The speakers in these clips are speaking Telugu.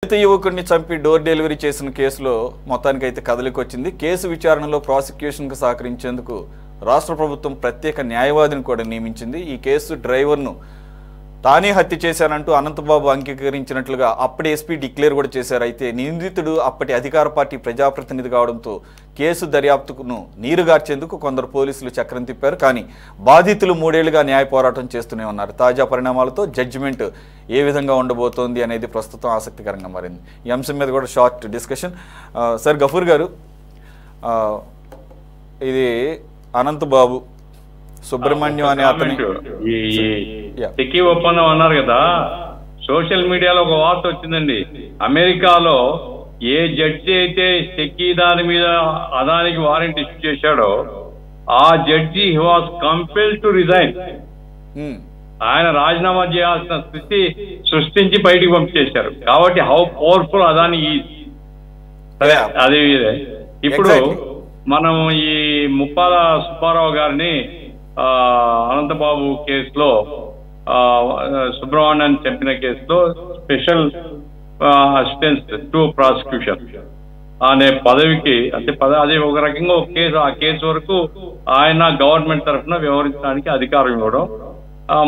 దళిత యువకుడిని చంపి డోర్ డెలివరీ చేసిన కేసులో మొత్తానికైతే కదలికి వచ్చింది. కేసు విచారణలో ప్రాసిక్యూషన్కు సహకరించేందుకు రాష్ట్ర ప్రభుత్వం ప్రత్యేక న్యాయవాదిని కూడా నియమించింది. ఈ కేసు డ్రైవర్ను తానే హత్య చేశానంటూ అనంతబాబు అంగీకరించినట్లుగా అప్పటి ఎస్పీ డిక్లేర్ కూడా చేశారు. అయితే నిందితుడు అప్పటి అధికార పార్టీ ప్రజాప్రతినిధి కావడంతో కేసు దర్యాప్తును నీరుగార్చేందుకు కొందరు పోలీసులు చక్రం తిప్పారు. కానీ బాధితులు 3 ఏళ్లుగా న్యాయ పోరాటం చేస్తూనే ఉన్నారు. తాజా పరిణామాలతో జడ్జిమెంట్ ఏ విధంగా ఉండబోతోంది అనేది ప్రస్తుతం ఆసక్తికరంగా మారింది. ఈ అంశం మీద కూడా షార్ట్ డిస్కషన్. సార్ గఫూర్ గారు, ఇది అనంతబాబు సుబ్రహ్మణ్యం అనే అతని టెక్కీ ఒప్పందం అన్నారు కదా, సోషల్ మీడియాలో ఒక వార్త వచ్చిందండి. అమెరికాలో ఏ జడ్జి అయితే టెక్కీ దాని మీద అదానికి వారెంట్ ఇష్యూ చేశాడో ఆ judge he was compelled to resign. ఆయన రాజీనామా చేయాల్సిన స్థితి సృష్టించి బయటికి పంపించేశారు. కాబట్టి హౌ పవర్ఫుల్ అదాని అది. ఇప్పుడు మనం ఈ ముప్పాల సుబ్బారావు గారిని అనంతబాబు కేసులో సుబ్రహ్మణ్యాన్ని చంపిన కేసులో స్పెషల్ అసిస్టెంట్ టు ప్రాసిక్యూషన్ అనే పదవికి అంటే అది ఒక రకంగా ఒక కేసు, ఆ కేసు వరకు ఆయన గవర్నమెంట్ తరఫున వ్యవహరించడానికి అధికారం ఇవ్వడం.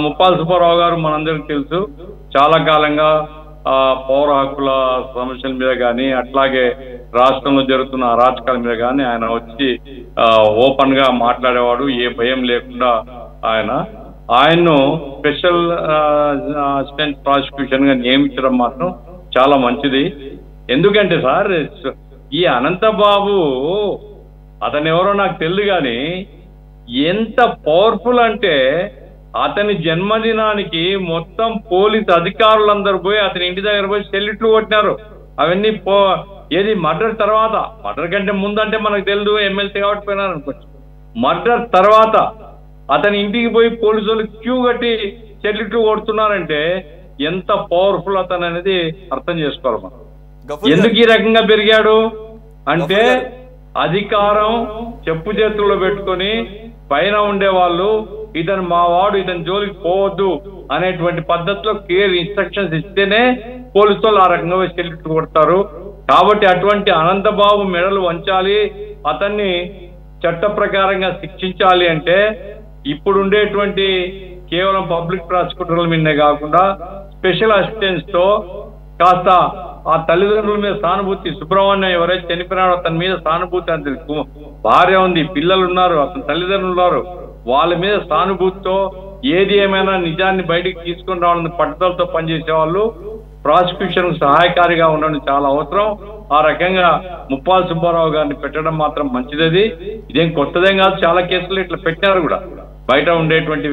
ముప్పాల సుబ్బారావు గారు మనందరికీ తెలుసు, చాలా కాలంగా పౌర హక్కుల సమస్యల మీద కానీ అట్లాగే రాష్ట్రంలో జరుగుతున్న అరాచకాల మీద కానీ ఆయన వచ్చి ఓపెన్ గా మాట్లాడేవాడు. ఏ భయం లేకుండా ఆయన్ను స్పెషల్ అసిస్టెంట్ ప్రాసిక్యూషన్ గా నియమించడం మాత్రం చాలా మంచిది. ఎందుకంటే సార్, ఈ అనంతబాబు అతను ఎవరో నాకు తెలియదు కానీ ఎంత పవర్ఫుల్ అంటే అతని జన్మదినానికి మొత్తం పోలీస్ అధికారులందరూ పోయి అతని ఇంటి దగ్గర పోయి సెల్యూట్లు కొట్టినారు. అవన్నీ ఏది మర్డర్ తర్వాత, మర్డర్ కంటే ముందంటే మనకు తెలియదు, ఎమ్మెల్సీ కాబట్టి పోయినారు అనుకోవచ్చు. మర్డర్ తర్వాత అతని ఇంటికి పోయి పోలీసు వాళ్ళు క్యూ కట్టి సెల్యూట్లు కొడుతున్నారంటే ఎంత పవర్ఫుల్ అతను అనేది అర్థం చేసుకోవాలి మనం. ఎందుకు ఈ రకంగా పెరిగాడు అంటే అధికారం చెప్పు చేతుల్లో పెట్టుకొని పైన ఉండేవాళ్ళు ఇతను మావాడు, ఇతని జోలికి పోవద్దు అనేటువంటి పద్ధతిలో క్లియర్ ఇన్స్ట్రక్షన్స్ ఇస్తేనే పోలీసు వాళ్ళు ఆ రకంగా సెల్యూట్లు కొడతారు. కాబట్టి అటువంటి అనంతబాబు మెడలు వంచాలి, అతన్ని చట్ట ప్రకారంగా శిక్షించాలి అంటే ఇప్పుడు ఉండేటువంటి కేవలం పబ్లిక్ ప్రాసిక్యూటర్ల మీదనే కాకుండా స్పెషల్ అసిస్టెంట్స్ తో కాస్త ఆ తల్లిదండ్రుల మీద సానుభూతి, సుబ్రహ్మణ్యం ఎవరైతే చనిపోయినాడో అతని మీద సానుభూతి, అంటే భార్య ఉంది, పిల్లలు ఉన్నారు, అతని తల్లిదండ్రులు ఉన్నారు, వాళ్ళ మీద సానుభూతితో ఏది ఏమైనా నిజాన్ని బయటికి తీసుకుని రావాలని పట్టుదలతో పనిచేసే వాళ్ళు ప్రాసిక్యూషన్ సహాయకారిగా ఉండడం చాలా అవసరం. ఆ రకంగా ముప్పాల సుబ్బారావు గారిని పెట్టడం మాత్రం మంచిది. ఇదేం కొత్తదేం కాదు, చాలా కేసులు ఇట్లా పెట్టారు కూడా. బయట ఉండేటువంటి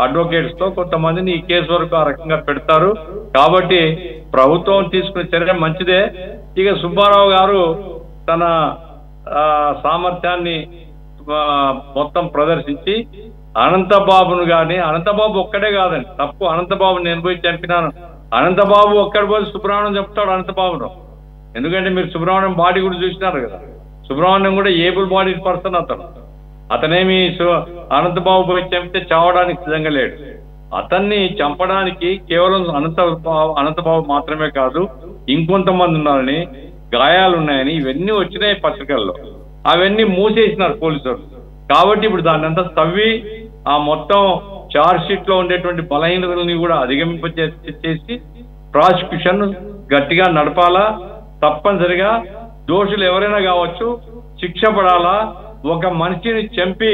అడ్వకేట్స్ తో కొంతమందిని ఈ కేసు వరకు ఆ రకంగా పెడతారు. కాబట్టి ప్రభుత్వం తీసుకునే చర్య మంచిదే. ఇక సుబ్బారావు గారు తన సామర్థ్యాన్ని మొత్తం ప్రదర్శించి అనంతబాబును కానీ, అనంతబాబు ఒక్కడే కాదండి తప్పు, అనంతబాబు నేను పోయి చంపినాను, అనంతబాబు ఒక్కడి పోయి సుబ్రహ్మణ్యం చెప్తాడు అనంతబాబును. ఎందుకంటే మీరు సుబ్రహ్మణ్యం బాడీ కూడా చూసినారు కదా, సుబ్రహ్మణ్యం కూడా ఏబుల్ బాడీ పర్సన్ అతనేమి అనంతబాబు పోయి చంపితే చావడానికి సిద్ధంగా లేడు. అతన్ని చంపడానికి కేవలం అనంతబాబు మాత్రమే కాదు, ఇంకొంతమంది ఉన్నారని, గాయాలున్నాయని ఇవన్నీ వచ్చినాయి పత్రికల్లో, అవన్నీ మూసేసినారు పోలీసులు. కాబట్టి ఇప్పుడు దాన్ని అంతా తవ్వి ఆ మొత్తం చార్జ్ షీట్ లో ఉండేటువంటి బలహీనతలని కూడా అధిగమింపచేసి ప్రాసిక్యూషన్ గట్టిగా నడపాలా. తప్పనిసరిగా దోషులు ఎవరైనా కావచ్చు, శిక్ష పడాలా. ఒక మనిషిని చంపి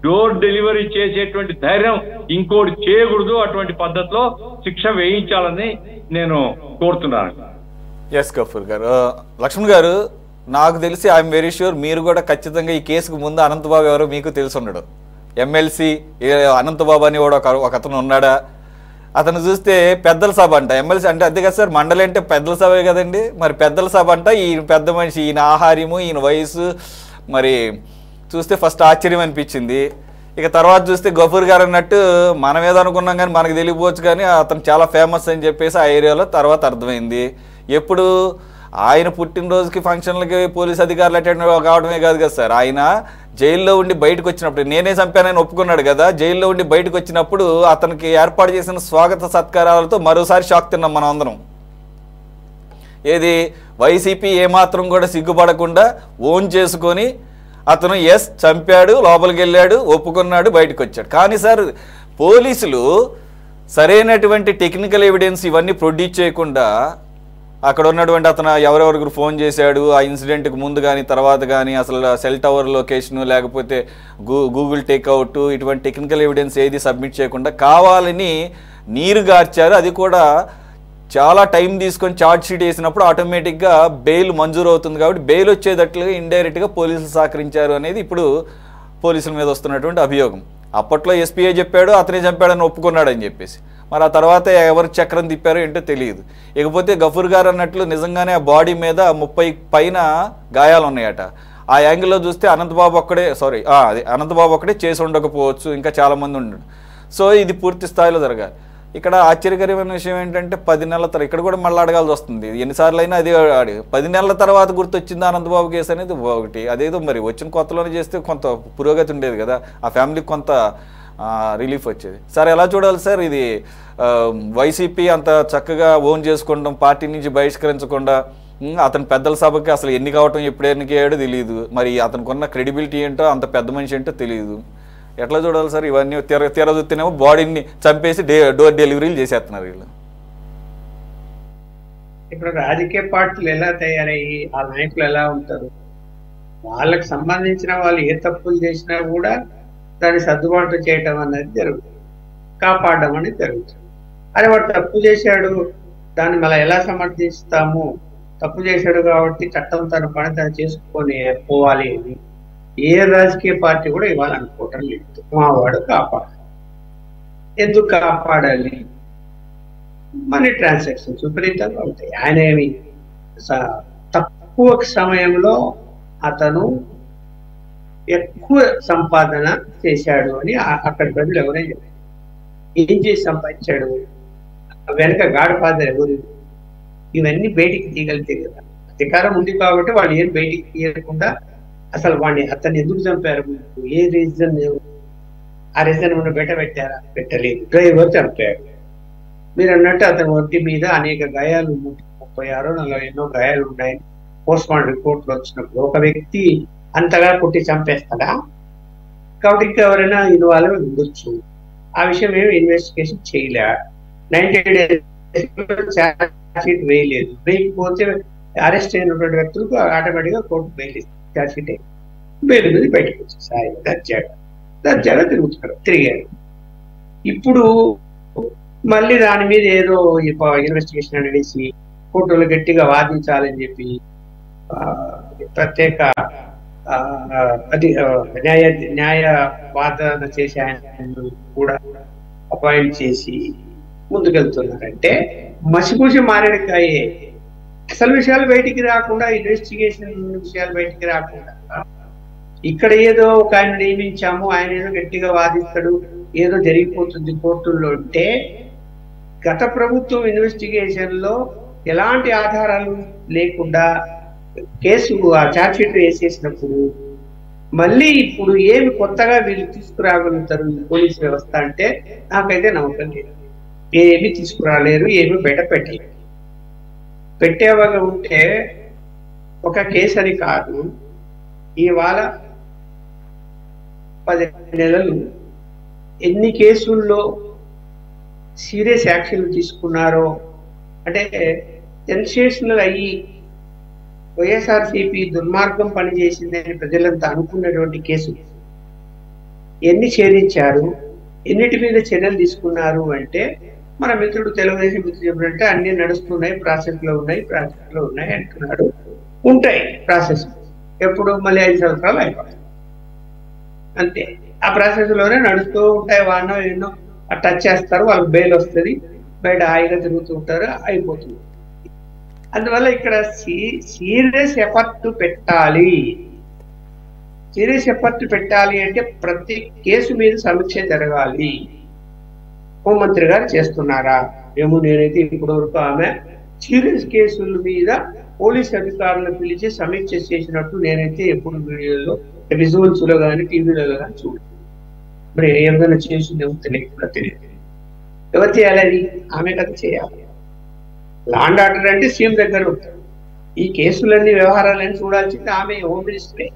డోర్ డెలివరీ చేసేటువంటి ధైర్యం ఇంకోటి చేయకూడదు. అటువంటి పద్ధతిలో శిక్ష వేయించాలని నేను కోరుతున్నాను. ఎస్ గఫూర్ గారు. లక్ష్మణ్ గారు, నాకు తెలిసి ఐఎమ్ వెరీ ష్యూర్ మీరు కూడా ఖచ్చితంగా ఈ కేసుకు ముందు అనంతబాబు ఎవరో మీకు తెలిసి ఉండడు. ఎమ్మెల్సీ అనంతబాబు అని కూడా ఒక అతను ఉన్నాడా? అతను చూస్తే పెద్దల సభ అంట, ఎమ్మెల్సీ అంటే అంతే కదా సార్, మండలి అంటే పెద్దల సభే కదండి. మరి పెద్దల సభ అంట, ఈయన పెద్ద మనిషి, ఈయన ఆహార్యము, ఈయన వయసు, మరి చూస్తే ఫస్ట్ ఆశ్చర్యం అనిపించింది. ఇక తర్వాత చూస్తే గఫూర్ గారు అన్నట్టు మనం ఏదో అనుకున్నాం కానీ మనకు తెలియపోవచ్చు, కానీ అతను చాలా ఫేమస్ అని చెప్పేసి ఆ ఏరియాలో తర్వాత అర్థమైంది. ఎప్పుడు ఆయన పుట్టినరోజుకి ఫంక్షన్లకి పోలీస్ అధికారులు అటెండ్ కావడమే కాదు కదా సార్, ఆయన జైల్లో ఉండి బయటకు వచ్చినప్పుడు నేనే చంపానని ఒప్పుకున్నాడు కదా. జైల్లో ఉండి బయటకు వచ్చినప్పుడు అతనికి ఏర్పాటు చేసిన స్వాగత సత్కారాలతో మరోసారి షాక్ తిన్నాం మనం అందరం. ఏది వైసీపీ ఏమాత్రం కూడా సిగ్గుపడకుండా ఓన్ చేసుకొని అతను ఎస్ చంపాడు, లోపలికి వెళ్ళాడు, ఒప్పుకున్నాడు, బయటకు వచ్చాడు. కానీ సార్ పోలీసులు సరైనటువంటి టెక్నికల్ ఎవిడెన్స్ ఇవన్నీ ప్రొడ్యూస్ చేయకుండా అక్కడ ఉన్నటువంటి అతను ఎవరెవరికి ఫోన్ చేశాడు, ఆ ఇన్సిడెంట్కి ముందు కానీ తర్వాత కానీ అసలు సెల్ టవర్ లొకేషను లేకపోతే గూగుల్ టేక్అవుట్ ఇటువంటి టెక్నికల్ ఎవిడెన్స్ ఏది సబ్మిట్ చేయకుండా కావాలని నీరు గార్చారు. అది కూడా చాలా టైం తీసుకొని ఛార్జ్ షీట్ వేసినప్పుడు ఆటోమేటిక్గా బెయిల్ మంజూరు అవుతుంది. కాబట్టి బెయిల్ వచ్చేటట్లుగా ఇండైరెక్ట్గా పోలీసులు సహకరించారు అనేది ఇప్పుడు పోలీసుల మీద వస్తున్నటువంటి అభియోగం. అప్పట్లో ఎస్పీఐ చెప్పాడు అతనే చంపాడని ఒప్పుకున్నాడని చెప్పేసి, మరి ఆ తర్వాత ఎవరు చక్రం తిప్పారో ఏంటో తెలియదు. ఇకపోతే గఫూర్ గారు అన్నట్లు నిజంగానే ఆ బాడీ మీద 30 పైన గాయాలు ఉన్నాయట. ఆ యాంగిల్లో చూస్తే అనంతబాబు ఒక్కడే చేసి ఉండకపోవచ్చు, ఇంకా చాలామంది ఉండడు. సో ఇది పూర్తి స్థాయిలో జరగాలి. ఇక్కడ ఆశ్చర్యకరమైన విషయం ఏంటంటే 10 నెలల తర్వాత ఇక్కడ కూడా మళ్ళీ అడగాల్సి వస్తుంది. ఎన్నిసార్లు అయినా అదే అడిగి 10 నెలల తర్వాత గుర్తొచ్చింది అనంతబాబు కేసు అనేది ఒకటి. అదేదో మరి వచ్చిన కొత్తలోనే చేస్తే కొంత పురోగతి ఉండేది కదా, ఆ ఫ్యామిలీకి కొంత రిలీఫ్ వచ్చేది. సార్ ఎలా చూడాలి సార్ ఇది? వైసీపీ అంత చక్కగా ఓన్ చేసుకోవడం, పార్టీ నుంచి బహిష్కరించకుండా, అతని పెద్దల సభకి అసలు ఎన్ని కావటం ఎప్పుడు ఎన్నికయ్యాడో తెలియదు, మరి అతనికి ఉన్న క్రెడిబిలిటీ ఏంటో అంత పెద్ద మనిషి ఏంటో తెలియదు. ఎట్లా చూడాలి సార్ ఇవన్నీ? చూస్తేనేమో బాడీని చంపేసి డోర్ డెలివరీలు చేసేస్తున్నారు వీళ్ళు. ఇప్పుడు రాజకీయ పార్టీలు ఎలా తయారయ్యి ఆ నాయకులు ఎలా ఉంటారు, వాళ్ళకి సంబంధించిన వాళ్ళు ఏ తప్పులు చేసినా కూడా దాన్ని సర్దుబాటు చేయటం అనేది జరుగుతుంది, కాపాడడం అనేది జరుగుతుంది. అదే వాడు తప్పు చేశాడు, దాన్ని మళ్ళీ ఎలా సమర్థిస్తాము, తప్పు చేశాడు కాబట్టి చట్టం తన పని తను చేసుకొని పోవాలి అని ఏ రాజకీయ పార్టీ కూడా ఇవ్వాలనుకోవటం లేదు. మావాడు కాపాడాలి. ఎందుకు కాపాడాలి? మనీ ట్రాన్సాక్షన్స్ విపరీతంగా ఉంటాయి. ఆయన ఏమి తక్కువ సమయంలో అతను ఎక్కువ సంపాదన చేశాడు అని అక్కడి ప్రజలు ఎవరైనా చెప్పారు. ఏం చేసి సంపాదించాడు, వెనక గాడ్ ఫాదర్ ఎవరు, ఇవన్నీ బయటికి తీయగలితే కదా. అధికారం ఉంది కాబట్టి వాళ్ళు ఏం బయటికి తీయకుండా అసలు అతన్ని ఎందుకు చంపారు, ఏ రీజన్, ఆ రీజన్ ఏమైనా పెట్టారా? పెట్టలేదు. డ్రైవర్ చంపాడు. మీరు అన్నట్టు అతని ఒంటి మీద అనేక గాయాలు, 36-40 ఎన్నో గాయాలు ఉన్నాయి. పోస్ట్ మార్టం రిపోర్ట్లు వచ్చినప్పుడు ఒక వ్యక్తి అంతగా కొట్టి చంపేస్తాడా? కాబట్టి ఇంకా ఎవరైనా ఇన్వాల్వ్ ఉండొచ్చు. ఆ విషయం ఏమి ఇన్వెస్టిగేషన్ చేయలే. 90 days ఛార్జ్షీట్ వేయలేదు. వేయకపోతే అరెస్ట్ అయినటువంటి వ్యక్తులకు ఆటోమేటిక్గా కోర్టు బెయిల్ ఛార్జ్షీట్ బెయిల్ మీద బయటకు వచ్చేసాయి. దర్జాగా తిరిగారు. ఇప్పుడు మళ్ళీ దాని మీద ఏదో ఇన్వెస్టిగేషన్ అనేసి కోర్టులు గట్టిగా వాదించాలని చెప్పి ప్రత్యేక న్యాయవాదన చేసే ఆయన కూడా అపాయింట్ చేసి ముందుకెళ్తున్నారంటే మసిపూసి మారేడుకాయే. అసలు విషయాలు బయటికి రాకుండా, ఇన్వెస్టిగేషన్ విషయాలు బయటికి రాకుండా, ఇక్కడ ఏదో ఒక ఆయన నియమించాము, ఆయన ఏదో గట్టిగా వాదిస్తాడు, ఏదో జరిగిపోతుంది కోర్టుల్లో అంటే, గత ప్రభుత్వం ఇన్వెస్టిగేషన్ లో ఎలాంటి ఆధారాలు లేకుండా కేసు ఛార్జ్షీట్ వేసేసినప్పుడు మళ్ళీ ఇప్పుడు ఏమి కొత్తగా వీళ్ళు తీసుకురాగలుగుతారు పోలీసు వ్యవస్థ అంటే నాకైతే నమ్మకం లేదు. ఏమి తీసుకురాలేరు, ఏమి బయట పెట్టలేరు. పెట్టేవాగా ఉంటే ఒక కేసు అని కాదు, ఇవాళ 10 నెలలు ఎన్ని కేసుల్లో సీరియస్ యాక్షన్లు తీసుకున్నారో, అంటే సెన్సేషనల్ అయ్యి వైఎస్ఆర్సీపీ దుర్మార్గం పనిచేసిందని ప్రజలంతా అనుకున్నటువంటి కేసులు ఎన్ని ఛేదించారు, ఎన్నిటి మీద చర్యలు తీసుకున్నారు అంటే మన మిత్రుడు తెలుగుదేశం మిత్రుడు చెప్పినట్టే అన్ని నడుస్తున్నాయి, ప్రాసెస్ లో ఉన్నాయి అంటున్నాడు. ఉంటాయి ప్రాసెస్, ఎప్పుడు మళ్ళీ 5 సంవత్సరాలు అయిపోతాయి అంతే. ఆ ప్రాసెస్ లోనే నడుస్తూ ఉంటాయి. వానో ఎన్నో టచ్ చేస్తారు, వాళ్ళకి బెయిల్ వస్తుంది, బయట హాయిగా తిరుగుతూ ఉంటారు, అయిపోతుంది. అందువల్ల ఇక్కడ సీరియస్ ఎఫర్ట్ పెట్టాలి. సీరియస్ ఎఫర్ట్ పెట్టాలి అంటే ప్రతి కేసు మీద సమీక్ష జరగాలి. హోంమంత్రి గారు చేస్తున్నారా? నేనైతే ఇప్పటి వరకు ఆమె సీరియస్ కేసుల మీద పోలీస్ అధికారులను పిలిచి సమీక్ష చేసినట్టు నేనైతే ఎప్పుడు వీడియోలో, విజువల్స్ లో కానీ టీవీలో కానీ చూడలేదు. మరి ఏమైనా చేసిందేమో తెలియదు. ఎవరు చేయాలి? అది ఆమె కదా చేయాలి. లా అండ్ ఆర్డర్ అంటే సీఎం దగ్గర ఉంటారు. ఈ కేసులన్నీ వ్యవహారాలన్నీ చూడాల్సింది ఆమె హోమ్ మినిస్టరే.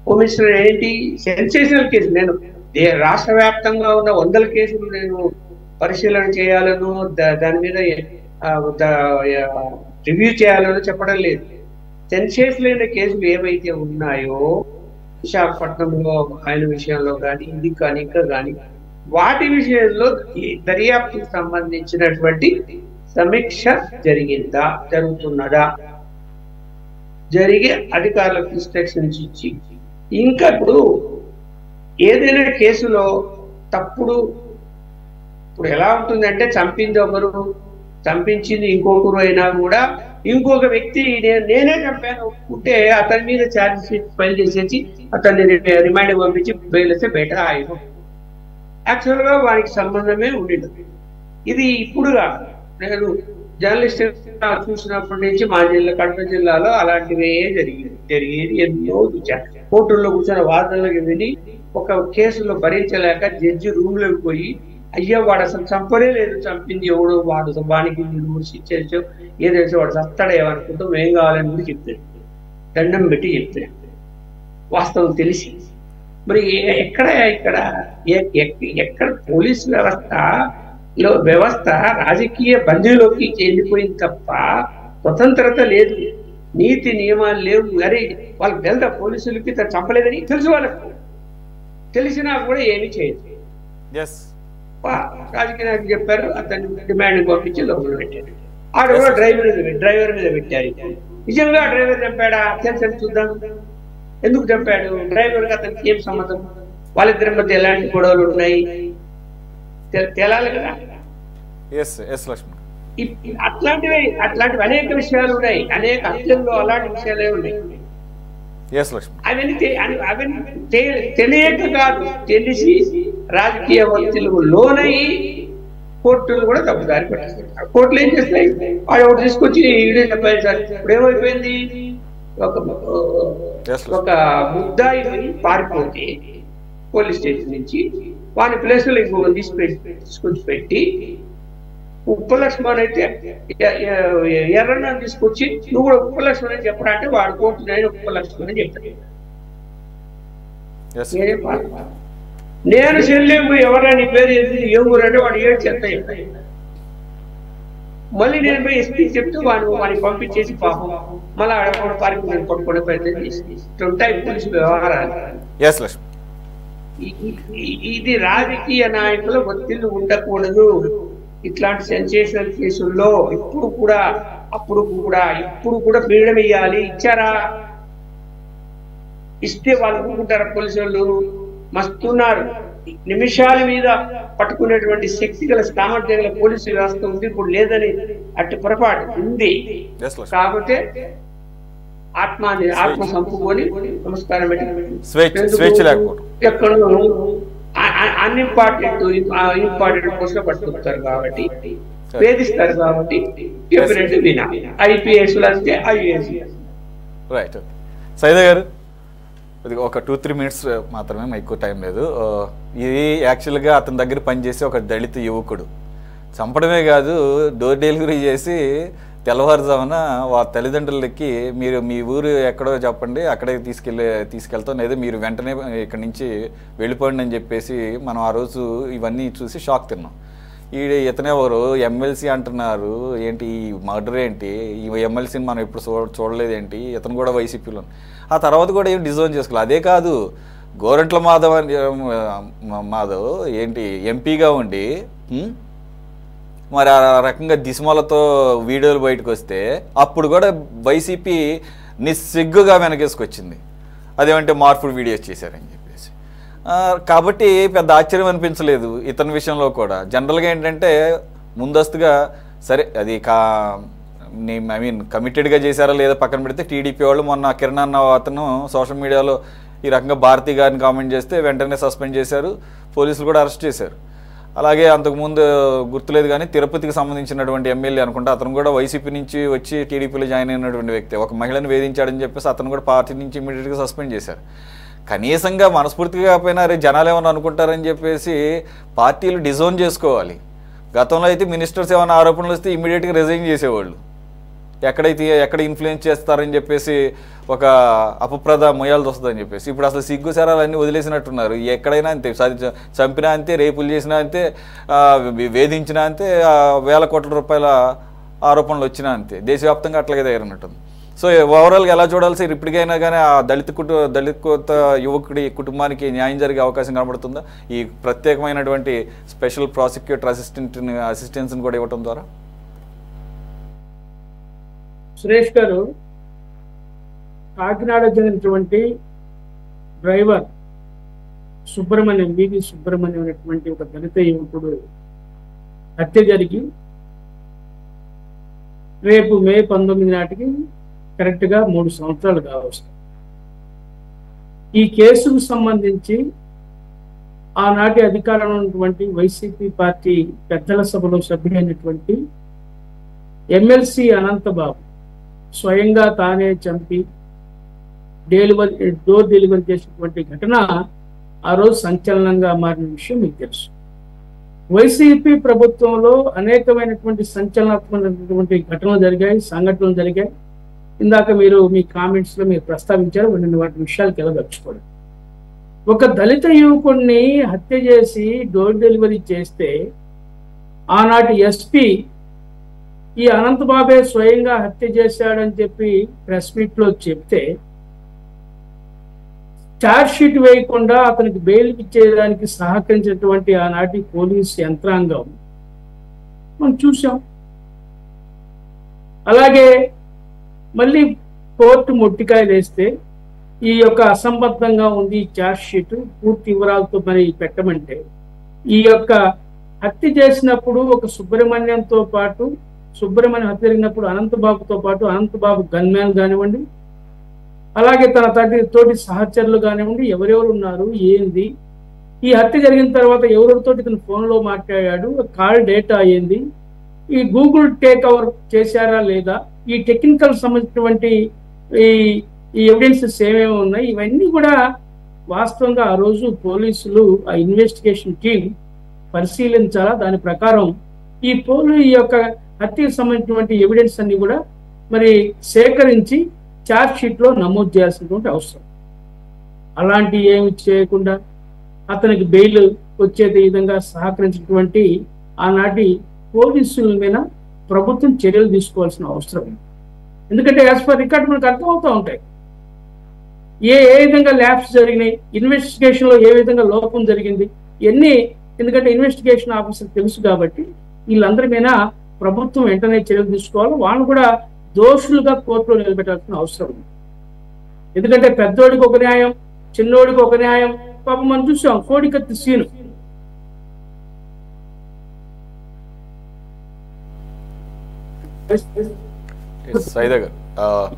హోమ్ మినిస్టర్ ఏంటి సెన్సేషనల్ కేసు. నేను రాష్ట్ర వ్యాప్తంగా ఉన్న 100 కేసులు నేను పరిశీలన చేయాలను, దాని మీద రివ్యూ చేయాలని చెప్పడం లేదు. సెన్సేషనల్ అయిన కేసులు ఏవైతే ఉన్నాయో విశాఖపట్నంలో ఆయన విషయంలో కానీ ఇది కానీ ఇంకా కానీ వాటి విషయంలో దర్యాప్తుకు సంబంధించినటువంటి సమీక్ష జరిగిందా, జరుగుతున్నదా, జరిగి అధికారులకు ఇన్స్ట్రక్షన్స్ ఇచ్చి ఇంకా ఇప్పుడు ఏదైనా కేసులో తప్పుడు ఇప్పుడు ఎలా ఉంటుందంటే చంపింది ఒకరు, చంపించింది ఇంకొకరు అయినా కూడా ఇంకొక వ్యక్తి నేనే చంపాను ఒప్పుకుంటే అతని మీద ఛార్జ్ షీట్ ఫైల్ చేసేసి అతన్ని రిమాండ్ పంపించి బెయిల్ వస్తే బెటర్ ఆయన యాక్చువల్గా వారికి సంబంధమే ఉండేది. ఇది ఇప్పుడుగా నేను జర్నలిస్ట్ చూసినప్పటి నుంచి మా జిల్లా కడప జిల్లాలో అలాంటివే జరిగేది ఎన్నో చూశాను. కోర్టుల్లో కూర్చొని వాదనలకు విని ఒక కేసులో భరించలేక జడ్జి రూమ్ లోకి పోయి అయ్యో వాడు అసలు చంపనే లేదు, చంపింది ఎవడు, వాడు వానికి శిక్ష ఏదైతే వాడు చస్తాడేమనుకుంటాం ఏం కావాలని కూడా చెప్తాడు, దండం పెట్టి చెప్తాడు వాస్తవం తెలిసి. మరి ఎక్కడ పోలీసు వ్యవస్థ రాజకీయ బందీలోకి వెళ్ళిపోయింది తప్ప స్వతంత్రత లేదు, నీతి నియమాలు లేవు. మరి వాళ్ళకి వెళ్తా పోలీసులకి చంపలేదని తెలుసు, వాళ్ళకు తెలిసినా కూడా ఏమీ చేయదు. రాజకీయ నాయకులు చెప్పారు, అతన్ని డిమాండ్ పంపించి లోపల పెట్టారు. ఆడ కూడా డ్రైవర్ మీద పెట్టారు. నిజంగా డ్రైవర్ చంపాడా తెలుసని చూద్దాం. ఎందుకు చంపాడు డ్రైవర్, అతనికి ఏం సంబంధం, వాళ్ళిద్దరి మధ్య ఎలాంటి గొడవలు ఉన్నాయి తేలాలి కదా. అట్లాంటివి అనేక విషయాలు ఉన్నాయి, అనేక హత్యల్లో అలాంటి విషయాలే ఉన్నాయి. అవన్నీ తెలియక కాదు, తెలిసి రాజకీయ ఒత్తిళ్లకు లోనయ్యి కోర్టులు కూడా తప్పుదారి పెట్టేస్తారు. కోర్టులు ఏం చేస్తాయి, వాడు ఒకటి తీసుకొచ్చి ఈడే చెప్పాలి సార్. ఇప్పుడు ఏమైపోయింది, ఒక ముద్దాయి పారిపోతే పోలీస్ స్టేషన్ నుంచి వాని ప్లేస్ లో ఇంకొక తీసుకొచ్చి పెట్టి ఉప్పలక్ష్మణ్ అయితే ఎర్రన్న తీసుకొచ్చి నువ్వు కూడా ఉప్పలక్ష్మణ్ అని చెప్పరా అంటే వాడు కోర్టు నేను ఉప్పలక్ష్మణ్ అని చెప్తాను. నేను చెల్లెము ఎవరైనా నీ పేరు ఏ ఊరు అంటే వాడు ఏడు చెప్తా. మళ్ళీ నేను పోయి ఎస్పీ చెప్తూ వాడిని పంపించేసి పాపం మళ్ళీ ఆడకుండా పారిపోయి కొట్టుకునే ప్రయత్నం చేసి ఉంటాయి పోలీసు వ్యవహారాలు. ఇది రాజకీయ నాయకుల ఒత్తిళ్లు ఉండకూడదు. ఇట్లాంటి సెన్సేషనల్ కేసుల్లో ఇప్పుడు కూడా ఫ్రీడమ్ ఇవ్వాలి. ఇచ్చారా, ఇస్తే వాళ్ళు ఊరుకుంటారా? పోలీసు వాళ్ళు మస్తున్నారు, నిమిషాల మీద పట్టుకునేటువంటి శక్తి గల సామర్థ్యం గల పోలీసు వ్యవస్థ ఉంది. ఇప్పుడు లేదని అట్టి పొరపాటు ఉంది. కాబట్టి ఆత్మ సంపుకొని నమస్కారం ఎక్కడో ఇంపార్టెంట్ పోస్ట్ లో పట్టుకుంటారు కాబట్టి వేధిస్తారు కాబట్టి చెప్పినట్టు వినాలి. ఐపీఎస్ అంటే ఐఏఎస్. రైట్ సైదా గారు, ఇది ఒక 2-3 minutes మాత్రమే, ఎక్కువ టైం లేదు. ఇది యాక్చువల్గా అతని దగ్గర పనిచేసే ఒక దళిత యువకుడు చంపడమే కాదు, డోర్ డెలివరీ చేసి తెల్లవారుజామున వాళ్ళ తల్లిదండ్రులకి మీరు మీ ఊరు ఎక్కడో చెప్పండి అక్కడే తీసుకెళ్తాం, లేదా మీరు వెంటనే ఇక్కడి నుంచి వెళ్ళిపోండి అని చెప్పేసి మనం ఆ రోజు ఇవన్నీ చూసి షాక్ తిన్నాం. ఇతనెవరు ఎమ్మెల్సీ అంటున్నారు ఏంటి, ఈ మర్డర్ ఏంటి, ఈ ఎమ్మెల్సీని మనం ఎప్పుడు చూడలేదేంటి, ఇతను కూడా వైసీపీలో. ఆ తర్వాత కూడా ఏం డిజైన్ చేసుకోవాలి. అదే కాదు, గోరంట్ల మాధవ్ ఏంటి ఎంపీగా ఉండి మరి ఆ రకంగా దిశమాలతో వీడియోలు బయటకు వస్తే అప్పుడు కూడా వైసీపీ నిస్సిగ్గుగా వెనకేసుకొచ్చింది. అదేమంటే మార్పుడు వీడియోస్ చేశారని చెప్పేసి. కాబట్టి పెద్ద ఆశ్చర్యం అనిపించలేదు ఇతని విషయంలో కూడా. జనరల్గా ఏంటంటే ముందస్తుగా సరే అది కమిటెడ్గా చేశారా లేదా పక్కన పెడితే, టీడీపీ వాళ్ళు మొన్న కిరణ్ అన్న అతను సోషల్ మీడియాలో ఈ రకంగా భారతి గారిని కామెంట్ చేస్తే వెంటనే సస్పెండ్ చేశారు, పోలీసులు కూడా అరెస్ట్ చేశారు. అలాగే అంతకుముందు గుర్తులేదు కానీ తిరుపతికి సంబంధించినటువంటి ఎమ్మెల్యే అనుకుంటా, అతను కూడా వైసీపీ నుంచి వచ్చి టీడీపీలో జాయిన్ అయినటువంటి వ్యక్తి, ఒక మహిళను వేధించాడని చెప్పేసి అతను కూడా పార్టీ నుంచి ఇమీడియట్గా సస్పెండ్ చేశారు. కనీసంగా మనస్ఫూర్తిగా కాకపోయినా అరే జనాలు ఏమన్నా అనుకుంటారని చెప్పేసి పార్టీలు డిజోన్ చేసుకోవాలి. గతంలో అయితే మినిస్టర్స్ ఏమైనా ఆరోపణలు వస్తే ఇమీడియట్గా రిజైన్ చేసేవాళ్ళు, ఎక్కడ ఇన్ఫ్లుయెన్స్ చేస్తారని చెప్పేసి ఒక అపప్రద మొయ్యాల్సి వస్తుందని చెప్పేసి. ఇప్పుడు అసలు సిగ్గు శరాలన్నీ వదిలేసినట్టున్నారు. ఎక్కడైనా అంతే, చంపినా అంతే, రేపులు చేసినా అంతే, వేధించినా అంతే, వేల కోట్ల రూపాయల ఆరోపణలు వచ్చినా అంతే. దేశవ్యాప్తంగా అట్లాగే తయారన్నట్టుంది. సో ఓవరాల్గా ఎలా చూడాలి సార్? ఇప్పటికైనా కానీ ఆ దళిత యువకుడి కుటుంబానికి న్యాయం జరిగే అవకాశం కనబడుతుందా ఈ ప్రత్యేకమైనటువంటి స్పెషల్ ప్రాసిక్యూటర్ అసిస్టెన్స్ని కూడా ఇవ్వటం ద్వారా? సురేష్ గారు, కాకినాడ చెందినటువంటి డ్రైవర్ సుబ్రహ్మణ్యం, వివి సుబ్రహ్మణ్యం అనేటువంటి ఒక దళిత యువకుడు హత్య జరిగి రేపు మే 19 నాటికి కరెక్ట్గా 3 సంవత్సరాలు కావచ్చు. ఈ కేసుకు సంబంధించి ఆనాటి అధికారంలో ఉన్నటువంటి వైసీపీ పార్టీ పెద్దల సభలో సభ్యుడైనటువంటి ఎమ్మెల్సీ అనంతబాబు స్వయంగా తానే చంపి డోర్ డెలివరీ చేసినటువంటి ఘటన ఆ రోజు సంచలనంగా మారిన విషయం మీకు తెలుసు. వైసీపీ ప్రభుత్వంలో అనేకమైనటువంటి సంచలనాత్మకమైనటువంటి ఘటనలు జరిగాయి, సంఘటనలు జరిగాయి. ఇందాక మీరు మీ కామెంట్స్ లో మీరు ప్రస్తావించారు, నేను వాటి విషయాలకు వెళ్ళదలుచుకోండి. ఒక దళిత యువకుడిని హత్య చేసి డోర్ డెలివరీ చేస్తే ఆనాటి ఎస్పీ ఈ అనంతబాబే స్వయంగా హత్య చేశాడని చెప్పి ప్రెస్ మీట్ లో చెప్తే ఛార్జ్ షీట్ వేయకుండా అతనికి బెయిల్ ఇచ్చేయడానికి సహకరించినటువంటి ఆనాటి పోలీస్ యంత్రాంగం మనం చూసాం. అలాగే మళ్ళీ కోర్టు మొట్టికాయలు వేస్తే ఈ యొక్క అసంబద్ధంగా ఉంది ఛార్జ్ షీట్, పూర్తి వివరాలతో మరి పెట్టమంటే ఈ యొక్క హత్య చేసినప్పుడు ఒక సుబ్రహ్మణ్యంతో పాటు, సుబ్రహ్మణ్యం హత్య జరిగినప్పుడు అనంతబాబుతో పాటు అనంతబాబు గన్మ్యాన్ కానివ్వండి, అలాగే తన తోటి సహచరులు కానివ్వండి, ఎవరెవరు ఉన్నారు, ఏంది, ఈ హత్య జరిగిన తర్వాత ఎవరెవరితోటి ఇతను ఫోన్లో మాట్లాడాడు, కాల్ డేటా ఏంది, ఈ గూగుల్ టేక్ ఓవర్ చేశారా లేదా, ఈ టెక్నికల్ సంబంధించినటువంటి ఈ ఎవిడెన్సెస్ ఏమేమి ఉన్నాయి, ఇవన్నీ కూడా వాస్తవంగా ఆ రోజు పోలీసులు ఆ ఇన్వెస్టిగేషన్ టీం పరిశీలించాలా. దాని ప్రకారం ఈ యొక్క హత్యకు సంబంధించినటువంటి ఎవిడెన్స్ అన్ని కూడా మరి సేకరించి ఛార్జ్ షీట్ లో నమోదు చేయాల్సినటువంటి అవసరం. అలాంటి ఏమి చేయకుండా అతనికి బెయిల్ వచ్చే విధంగా సహకరించినటువంటి ఆనాటి పోలీసుల మీద ప్రభుత్వం చర్యలు తీసుకోవాల్సిన అవసరం. ఎందుకంటే యాజ్ పర్ రికార్డ్ మనకు అర్థమవుతూ ఉంటాయి ఏ విధంగా ల్యాబ్స్ జరిగినాయి, ఇన్వెస్టిగేషన్ లో ఏ విధంగా లోపం జరిగింది ఇవన్నీ. ఎందుకంటే ఇన్వెస్టిగేషన్ ఆఫీసర్ తెలుసు కాబట్టి వీళ్ళందరి మీద ప్రభుత్వం వెంటనే చర్యలు తీసుకోవాలి. వాళ్ళు కూడా దోషులుగా కోర్టులో నిలబెట్టాల్సిన అవసరం ఉంది. ఎందుకంటే పెద్దోడికి ఒక న్యాయం, చిన్నోడికి ఒక న్యాయం. పాపం మనం చూసాం కోడికత్తి సీను.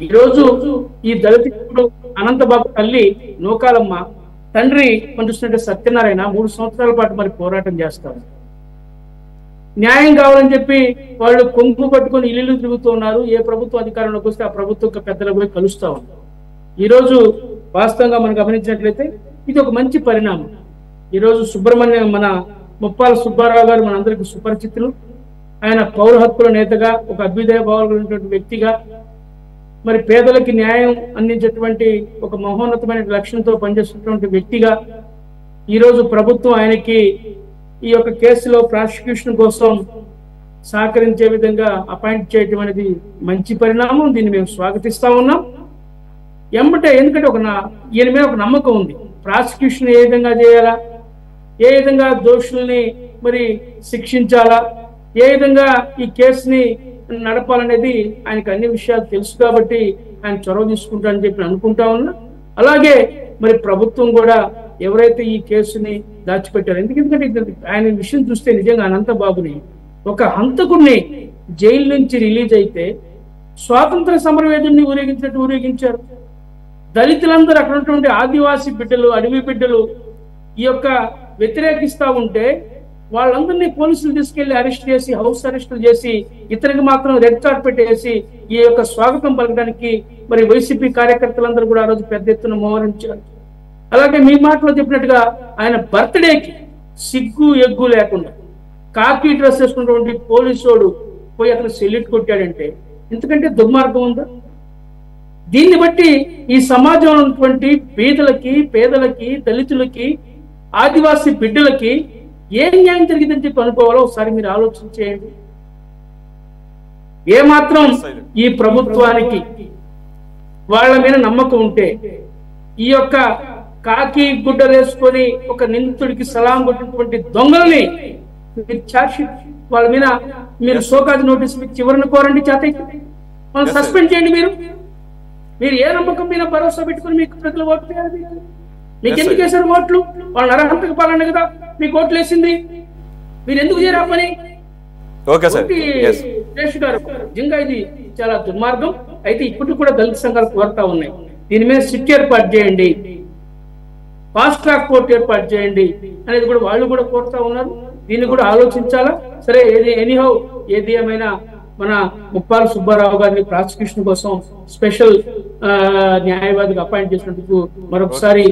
ఈరోజు ఈ దళితుడు అనంతబాబు తల్లి నూకాలమ్మ, తండ్రి మనం చూస్తుంటే సత్యనారాయణ 3 సంవత్సరాల పాటు మరి పోరాటం చేస్తారు. న్యాయం కావాలని చెప్పి వాళ్ళు కొంగు పట్టుకొని ఇల్లు తిరుగుతూ ఉన్నారు. ఏ ప్రభుత్వం అధికారంలోకి వస్తే ఆ ప్రభుత్వం పెద్దలకు పోయి కలుస్తూ ఉన్నారు. ఈరోజు వాస్తవంగా మనం గమనించినట్లయితే ఇది ఒక మంచి పరిణామం. ఈరోజు సుబ్రహ్మణ్యం, మన ముప్పాల సుబ్బారావు గారు మనందరికీ సుపరిచితులు. ఆయన పౌర హక్కుల నేతగా, ఒక అభ్యుదయ భావాలైనటువంటి వ్యక్తిగా, మరి పేదలకి న్యాయం అందించేటువంటి ఒక మహోన్నతమైన లక్ష్యంతో పనిచేస్తున్నటువంటి వ్యక్తిగా ఈరోజు ప్రభుత్వం ఆయనకి ఈ యొక్క కేసులో ప్రాసిక్యూషన్ కోసం సహకరించే విధంగా అపాయింట్ చేయడం అనేది మంచి పరిణామం. దీన్ని మేము స్వాగతిస్తా ఉన్నాం. ఎందుకంటే ఈయన మీద ఒక నమ్మకం ఉంది. ప్రాసిక్యూషన్ ఏ విధంగా చేయాలా, ఏ విధంగా దోషుల్ని మరి శిక్షించాలా, ఏ విధంగా ఈ కేసుని నడపాలనేది ఆయనకు అన్ని విషయాలు తెలుసు కాబట్టి ఆయన చొరవ తీసుకుంటారని చెప్పి అనుకుంటా ఉన్నా. అలాగే మరి ప్రభుత్వం కూడా ఎవరైతే ఈ కేసుని దాచిపెట్టారు, ఎందుకంటే ఆయన విషయం చూస్తే నిజంగా అనంతబాబుని ఒక హంతకుడిని జైలు నుంచి రిలీజ్ అయితే స్వాతంత్ర సమరవేదుడిని ఊరేగించినట్టు ఊరేగించారు. దళితులందరూ అక్కడ ఉన్నటువంటి ఆదివాసీ బిడ్డలు, అడవి బిడ్డలు ఈ యొక్క వ్యతిరేకిస్తా ఉంటే వాళ్ళందరినీ పోలీసులు తీసుకెళ్లి అరెస్ట్ చేసి, హౌస్ అరెస్టులు చేసి, ఇతనికి మాత్రం రెడ్ కార్పెట్ వేసి ఈ యొక్క స్వాగతం పలకడానికి మరి వైసీపీ కార్యకర్తలందరూ కూడా ఆ రోజు పెద్ద ఎత్తున మోహరించారు. అలాగే మీ మాటలో చెప్పినట్టుగా ఆయన బర్త్డేకి సిగ్గు ఎగ్గు లేకుండా కాకి డ్రెస్ వేసుకున్నటువంటి పోలీసోడు పోయి అతను సెల్యూట్ కొట్టాడంటే ఇంతకంటే దుర్మార్గం ఉందా? దీన్ని బట్టి ఈ సమాజంలో ఉన్నటువంటి పేదలకి దళితులకి ఆదివాసీ బిడ్డలకి ఏం న్యాయం జరిగిందని చెప్పి అనుకోవాలో ఒకసారి మీరు ఆలోచన చేయండి. ఏమాత్రం ఈ ప్రభుత్వానికి వాళ్ళ మీద నమ్మకం ఉంటే ఈ యొక్క కాకి గుడ్డ వేసుకొని ఒక నిందితుడికి సలాం కొట్టినటువంటి దొంగల్ని మీరు ఛార్జ్షీట్ వాళ్ళ మీద మీరు షోకాజ్ నోటీస్ చివరిని కోరండి, చేతకి వాళ్ళని సస్పెండ్ చేయండి. మీరు ఏ నమ్మకం మీద భరోసా పెట్టుకుని మీకు ప్రజలు ఓట్లు వేయాలి? మీకు ఎందుకు వేశారు ఓట్లు? వాళ్ళని అర్హతకు పాలండి కదా మీకు ఓట్లు వేసింది. మీరు ఎందుకు చేయరా పని? సురేష్ గారు నిజంగా ఇది చాలా దుర్మార్గం. అయితే ఇప్పటికి కూడా దళిత సంఘాలు కోరుతా ఉన్నాయి, దీని మీద సిట్ ఏర్పాటు చేయండి, ఫాస్ట్ ట్రాక్ కోర్టు ఏర్పాటు చేయండి అనేది కూడా వాళ్ళు కూడా కోరుతా ఉన్నారు. దీన్ని కూడా ఆలోచించాలా. సరే, ఎనీహౌ ఏది ఏమైనా మన ముప్పాల సుబ్బారావు గారిని ప్రాసిక్యూషన్ కోసం స్పెషల్ న్యాయవాదిగా అపాయింట్ చేసినందుకు మరొకసారి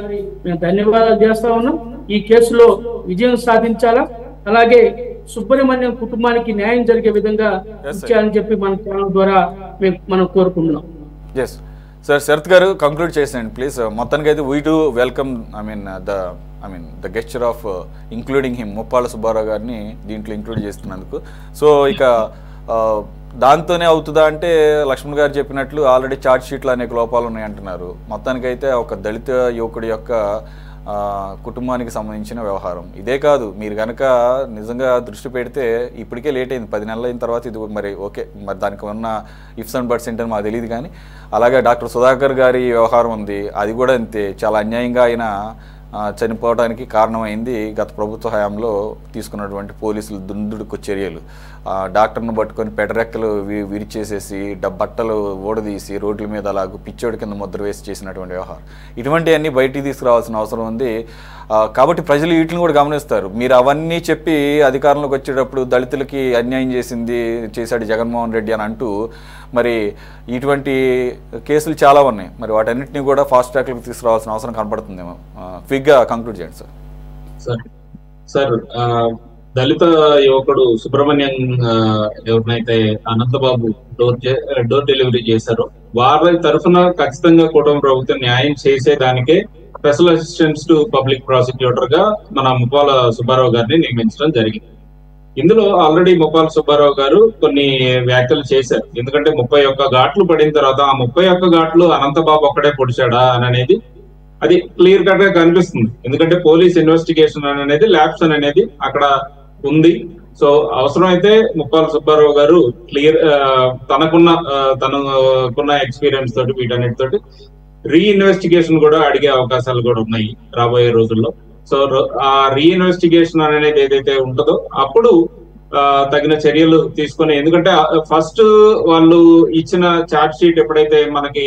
మేము ధన్యవాదాలు చేస్తా ఉన్నాం. ఈ కేసులో విజయం సాధించాలా, అలాగే సుబ్రహ్మణ్యం కుటుంబానికి న్యాయం జరిగే విధంగా ఇచ్చారని చెప్పి మన ఛానల్ ద్వారా మనం కోరుకుంటున్నాం. సార్, శరత్ గారు కంక్లూడ్ చేసేయండి ప్లీజ్. మొత్తానికి అయితే we to welcome the gesture of including him, Muppala Subbarao గారిని దీంట్లో ఇంక్లూడ్ చేస్తున్నందుకు. సో ఇక దాంతోనే అవుతుందా అంటే లక్ష్మణ్ గారు చెప్పినట్లు ఆల్రెడీ ఛార్జ్ షీట్లో అనేక లోపాలు ఉన్నాయి అంటున్నారు. మొత్తానికైతే ఒక దళిత యువకుడి యొక్క కుటుంబానికి సంబంధించిన వ్యవహారం ఇదే కాదు. మీరు కనుక నిజంగా దృష్టి పెడితే ఇప్పటికే లేట్ అయింది, 10 నెలలు అయిన తర్వాత ఇది మరి ఓకే, మరి దానికి ఉన్న ఇఫ్స్ అండ్ బట్స్ ఏంటని మాకు తెలియదు. కానీ అలాగే డాక్టర్ సుధాకర్ గారి వ్యవహారం ఉంది, అది కూడా అంతే. చాలా అన్యాయంగా ఆయన చనిపోవడానికి కారణమైంది గత ప్రభుత్వ హయాంలో తీసుకున్నటువంటి పోలీసులు దుందుడుకు చర్యలు. డాక్టర్ను పట్టుకొని పెడరెక్కలు విరిచేసేసి బట్టలు ఓడదీసి రోడ్ల మీద అలాగూ పిచ్చోడి కింద ముద్ర వేసి చేసినటువంటి వ్యవహారం. ఇటువంటివన్నీ బయటికి తీసుకురావాల్సిన అవసరం ఉంది. కాబట్టి ప్రజలు వీటిని కూడా గమనిస్తారు. మీరు అవన్నీ చెప్పి అధికారంలోకి వచ్చేటప్పుడు దళితులకి అన్యాయం చేశాడు జగన్మోహన్ రెడ్డి అని అంటూ మరి ఇటువంటి కేసులు చాలా ఉన్నాయి. మరి వాటన్నిటిని కూడా ఫాస్ట్ ట్రాక్లకు తీసుకురావాల్సిన అవసరం కనపడుతుందేమో. క్విక్గా కంక్లూడ్ చేయండి సార్. సార్, దళిత యువకుడు సుబ్రహ్మణ్యం ఎవరినైతే అనంతబాబు డోర్ డెలివరీ చేశారో వారి తరఫున ఖచ్చితంగా కూటమి ప్రభుత్వం న్యాయం చేసేదానికే special assistants to public prosecutor గా మన ముప్పాల సుబ్బారావు గారిని నియమించడం జరిగింది. ఇందులో ఆల్రెడీ ముప్పాల సుబ్బారావు గారు కొన్ని వ్యాఖ్యలు చేశారు. ఎందుకంటే 31 ఘాట్లు పడిన తర్వాత ఆ 31 ఘాట్లు అనంతబాబు ఒక్కడే పొడిచాడా అని అనేది అది క్లియర్ కట్ గా కనిపిస్తుంది. ఎందుకంటే పోలీస్ ఇన్వెస్టిగేషన్ అనేది ల్యాబ్స్ అనేది అక్కడ ఉంది. సో అవసరమైతే ముప్పాల సుబ్బారావు గారు తనకున్న ఎక్స్పీరియన్స్ తోటి వీటన్నిటితోటి రీఇన్వెస్టిగేషన్ కూడా అడిగే అవకాశాలు కూడా ఉన్నాయి రాబోయే రోజుల్లో. సో ఆ రీఇన్వెస్టిగేషన్ అనేది ఏదైతే ఉంటుందో అప్పుడు తగిన చర్యలు తీసుకొని, ఎందుకంటే ఫస్ట్ వాళ్ళు ఇచ్చిన ఛార్జ్ షీట్ ఎప్పుడైతే మనకి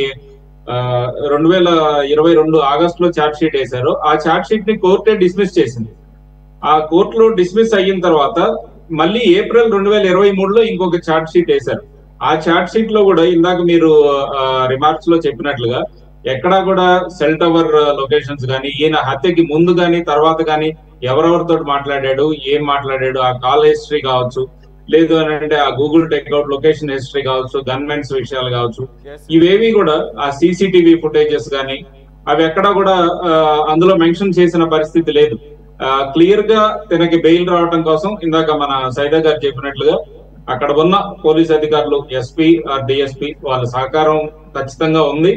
2022 ఆగస్టులో ఛార్జ్ షీట్ వేశారో ఆ ఛార్జ్ షీట్ ని కోర్టే డిస్మిస్ చేసింది. ఆ కోర్టులో డిస్మిస్ అయిన తర్వాత మళ్ళీ ఏప్రిల్ 2023లో ఇంకొక ఛార్జ్ షీట్ వేశారు. ఆ ఛార్జ్ షీట్ లో కూడా ఇందాక మీరు రిమార్క్స్ లో చెప్పినట్లుగా ఎక్కడా కూడా సెల్ టవర్ లొకేషన్స్ కానీ, ఈయన హత్యకి ముందు కానీ తర్వాత కానీ ఎవరెవరితో మాట్లాడాడు, ఏం మాట్లాడాడు, ఆ కాల్ హిస్టరీ కావచ్చు, లేదు అని అంటే ఆ గూగుల్ టేక్అవుట్ లొకేషన్ హిస్టరీ కావచ్చు, గన్మెన్స్ విషయాలు కావచ్చు, ఇవేవి కూడా ఆ సీసీటీవీ ఫుటేజెస్ కానీ అవి ఎక్కడా కూడా అందులో మెన్షన్ చేసిన పరిస్థితి లేదు. క్లియర్ గా తనకి బెయిల్ రావడం కోసం ఇందాక మన సైదా గారు చెప్పినట్లుగా అక్కడ ఉన్న పోలీస్ అధికారులు, ఎస్పీ డిఎస్పీ వాళ్ళ సహకారం ఖచ్చితంగా ఉంది.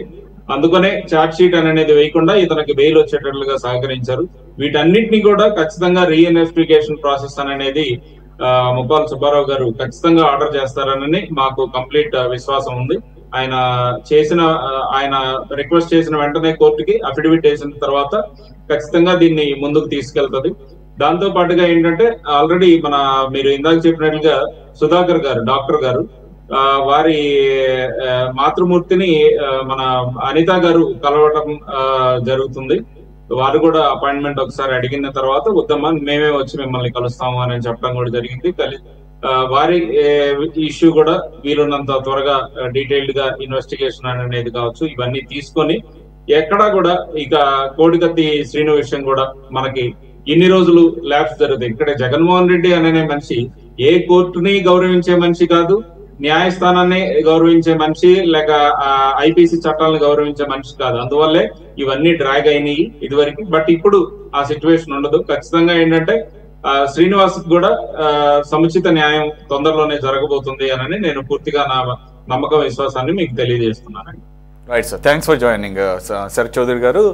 అందుకనే ఛార్జ్ షీట్ అనేది వేయకుండా ఇతనికి బెయిల్ వచ్చేటట్లుగా సహకరించారు. వీటన్నిటిని కూడా ఖచ్చితంగా రీఇన్వెస్టిగేషన్ ప్రాసెస్ అనేది ముప్పాల సుబ్బారావు గారు ఖచ్చితంగా ఆర్డర్ చేస్తారని మాకు కంప్లీట్ విశ్వాసం ఉంది. ఆయన రిక్వెస్ట్ చేసిన వెంటనే కోర్టుకి అఫిడవిట్ వేసిన తర్వాత ఖచ్చితంగా దీన్ని ముందుకు తీసుకెళ్తుంది. దాంతో పాటుగా ఏంటంటే ఆల్రెడీ మీరు ఇందాక చెప్పినట్లుగా సుధాకర్ గారు, డాక్టర్ గారు, వారి మాతృమూర్తిని మన అనిత గారు కలవటం జరుగుతుంది. వారు కూడా అపాయింట్మెంట్ ఒకసారి అడిగిన తర్వాత వద్దమ్మా మేమే వచ్చి మిమ్మల్ని కలుస్తాము అని చెప్పడం కూడా జరిగింది. వారి ఇష్యూ కూడా వీలున్నంత త్వరగా డీటెయిల్డ్ గా ఇన్వెస్టిగేషన్ అనేది కావచ్చు ఇవన్నీ తీసుకొని ఎక్కడా కూడా ఇక కోడికత్తి శ్రీను విషయం కూడా మనకి ఇన్ని రోజులు ల్యాబ్స్ జరుగుతాయి. ఇక్కడ జగన్మోహన్ రెడ్డి అనే మనిషి ఏ కోర్టుని గౌరవించే మనిషి కాదు, న్యాయస్థానాన్ని గౌరవించే మనిషి, లేక ఐపీసీ చట్టాలను గౌరవించే మనిషి కాదు. అందువల్లే ఇవన్నీ డ్రాగ్ అయినాయి ఇదివరకు. బట్ ఇప్పుడు ఆ సిచ్యువేషన్ ఉండదు. ఖచ్చితంగా ఏంటంటే శ్రీనివాస్ కూడా సముచిత న్యాయం తొందరలోనే జరగబోతుంది అని నేను పూర్తిగా నా నమ్మకం విశ్వాసాన్ని మీకు తెలియజేస్తున్నానండి. Right sir, thanks for joining Sharath Chowdary garu,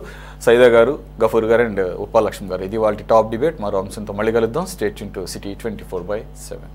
Saida గారు, గఫూర్ గారు అండ్ ఉప్పా లక్ష్మి గారు. ఇది వాళ్ళ టాప్ డిబేట్. మరో అంశంతో మళ్ళీ కలుద్దాం. Stay tune to city 24/7.